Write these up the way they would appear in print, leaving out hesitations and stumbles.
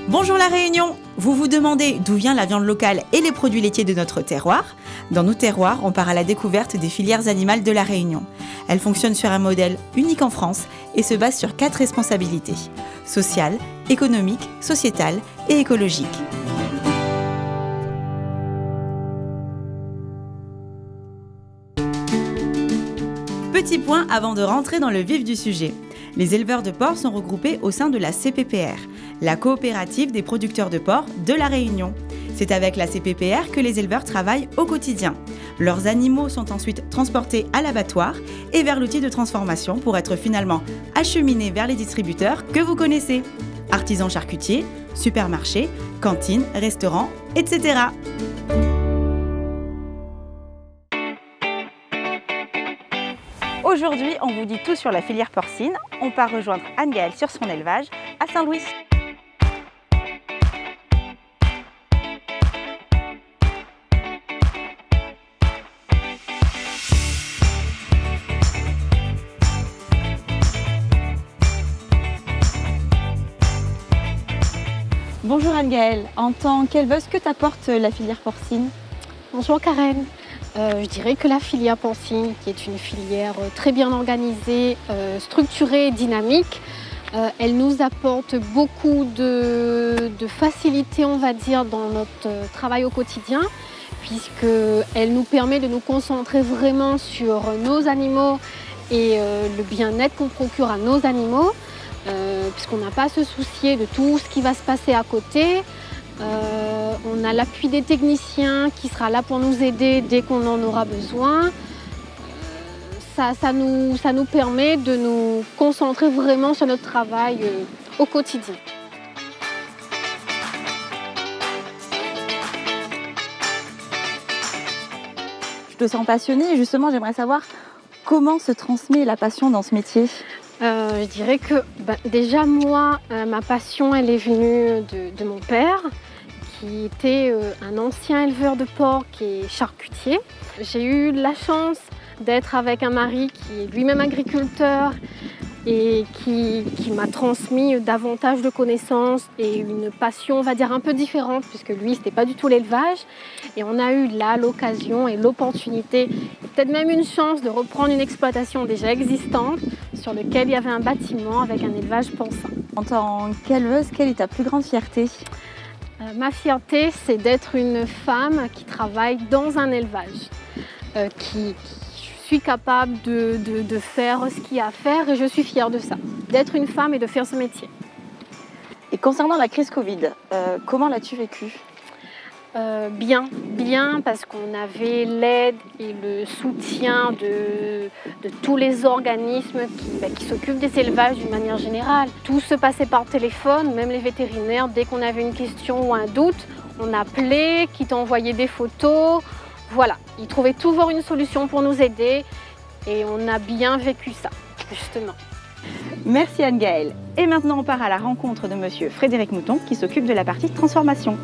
Bonjour La Réunion! Vous vous demandez d'où vient la viande locale et les produits laitiers de notre terroir? Dans nos terroirs, on part à la découverte des filières animales de La Réunion. Elles fonctionnent sur un modèle unique en France et se basent sur 4 responsabilités: sociale, économique, sociétale et écologique. Petit point avant de rentrer dans le vif du sujet. Les éleveurs de porcs sont regroupés au sein de la CPPR, la coopérative des producteurs de porcs de La Réunion. C'est avec la CPPR que les éleveurs travaillent au quotidien. Leurs animaux sont ensuite transportés à l'abattoir et vers l'outil de transformation pour être finalement acheminés vers les distributeurs que vous connaissez. Artisans charcutiers, supermarchés, cantines, restaurants, etc. Aujourd'hui, on vous dit tout sur la filière porcine. On part rejoindre Anne-Gaëlle sur son élevage à Saint-Louis. Bonjour Anne-Gaëlle, en tant qu'éleveuse, que t'apporte la filière porcine? Bonjour Karen. Je dirais que la filière porcine, qui est une filière très bien organisée, structurée et dynamique, elle nous apporte beaucoup de facilité, on va dire, dans notre travail au quotidien, puisqu'elle nous permet de nous concentrer vraiment sur nos animaux et le bien-être qu'on procure à nos animaux, puisqu'on n'a pas à se soucier de tout ce qui va se passer à côté. On a l'appui des techniciens qui sera là pour nous aider dès qu'on en aura besoin. Ça nous permet de nous concentrer vraiment sur notre travail au quotidien. Je te sens passionnée et justement j'aimerais savoir comment se transmet la passion dans ce métier. Je dirais que déjà moi, ma passion elle est venue de mon père, qui était un ancien éleveur de porcs et charcutier. J'ai eu la chance d'être avec un mari qui est lui-même agriculteur et qui m'a transmis davantage de connaissances et une passion, on va dire, un peu différente, puisque lui, c'était pas du tout l'élevage. Et on a eu là l'occasion et l'opportunité, peut-être même une chance de reprendre une exploitation déjà existante sur laquelle il y avait un bâtiment avec un élevage porcin. En tant qu'éleveuse, quelle est ta plus grande fierté? Ma fierté, c'est d'être une femme qui travaille dans un élevage, qui suis capable de faire ce qu'il y a à faire et je suis fière de ça, d'être une femme et de faire ce métier. Et concernant la crise Covid, comment l'as-tu vécue? Bien parce qu'on avait l'aide et le soutien de tous les organismes qui s'occupent des élevages d'une manière générale. Tout se passait par téléphone, même les vétérinaires, dès qu'on avait une question ou un doute, on appelait, qui t'envoyait des photos. Voilà, ils trouvaient toujours une solution pour nous aider et on a bien vécu ça, justement. Merci Anne-Gaëlle. Et maintenant on part à la rencontre de monsieur Frédéric Mouton qui s'occupe de la partie transformation.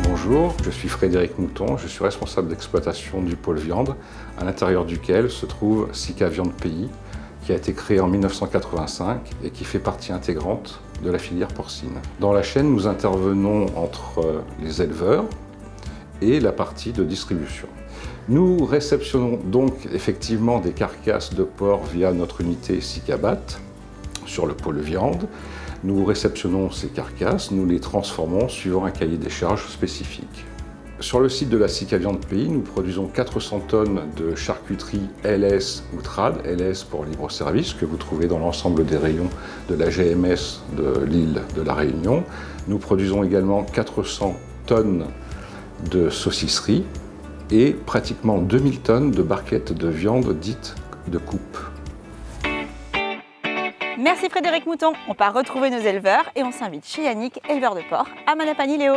Bonjour, je suis Frédéric Mouton, je suis responsable d'exploitation du pôle viande, à l'intérieur duquel se trouve Sika Viande Pays, qui a été créé en 1985 et qui fait partie intégrante de la filière porcine. Dans la chaîne, nous intervenons entre les éleveurs et la partie de distribution. Nous réceptionnons donc effectivement des carcasses de porc via notre unité Sikabat sur le pôle viande. Nous réceptionnons ces carcasses, nous les transformons suivant un cahier des charges spécifique. Sur le site de la Sika Viande Pays, nous produisons 400 tonnes de charcuterie LS ou TRAD, LS pour libre-service, que vous trouvez dans l'ensemble des rayons de la GMS de l'île de la Réunion. Nous produisons également 400 tonnes de saucisserie et pratiquement 2000 tonnes de barquettes de viande dites de coupe. Merci Frédéric Mouton. On part retrouver nos éleveurs et on s'invite chez Yannick, éleveur de porc, à Manapani-Léo.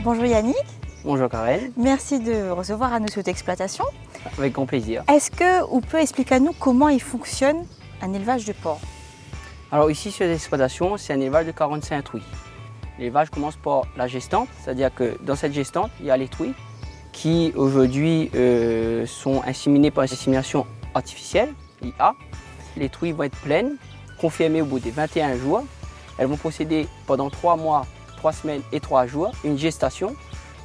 Bonjour Yannick. Bonjour Karen. Merci de recevoir à nous cette exploitation. Avec grand plaisir. Est-ce que vous pouvez expliquer à nous comment il fonctionne un élevage de porc? Alors ici sur l'exploitation, c'est un élevage de 45 truies. L'élevage commence par la gestante, c'est-à-dire que dans cette gestante, il y a les truies qui aujourd'hui sont inséminées par insémination artificielle, IA. Les truies vont être pleines, confirmées au bout des 21 jours. Elles vont posséder pendant 3 mois, 3 semaines et 3 jours une gestation.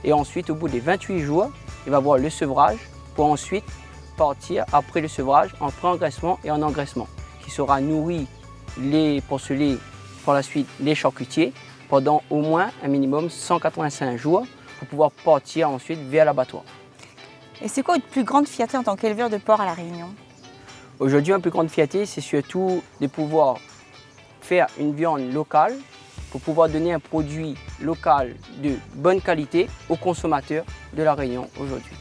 Et ensuite, au bout des 28 jours, il va y avoir le sevrage pour ensuite partir après le sevrage en pré-engraissement et en engraissement, qui sera nourri les porcelets, par la suite les charcutiers, pendant au moins un minimum 185 jours pour pouvoir partir ensuite vers l'abattoir. Et c'est quoi votre plus grande fierté en tant qu'éleveur de porc à La Réunion? Aujourd'hui, ma plus grande fierté, c'est surtout de pouvoir faire une viande locale pour pouvoir donner un produit local de bonne qualité aux consommateurs de La Réunion aujourd'hui.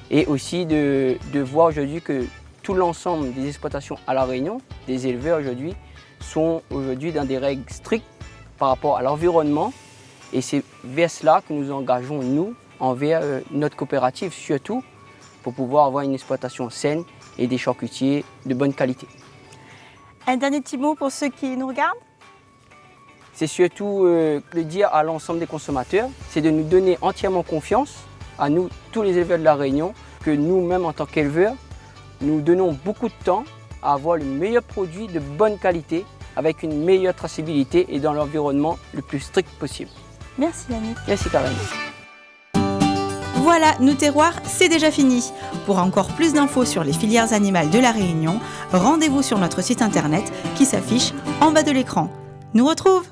Et aussi de voir aujourd'hui que tout l'ensemble des exploitations à La Réunion, des éleveurs aujourd'hui, sont aujourd'hui dans des règles strictes par rapport à l'environnement. Et c'est vers cela que nous engageons, nous, envers notre coopérative, surtout pour pouvoir avoir une exploitation saine et des charcutiers de bonne qualité. Un dernier petit mot pour ceux qui nous regardent? C'est surtout de dire à l'ensemble des consommateurs, c'est de nous donner entièrement confiance, à nous, tous les éleveurs de La Réunion, que nous-mêmes en tant qu'éleveurs, nous donnons beaucoup de temps à avoir le meilleur produit de bonne qualité, avec une meilleure traçabilité et dans l'environnement le plus strict possible. Merci Yannick. Merci Karen. Voilà, Nous Terroirs, c'est déjà fini. Pour encore plus d'infos sur les filières animales de La Réunion, rendez-vous sur notre site internet qui s'affiche en bas de l'écran. Nous retrouve!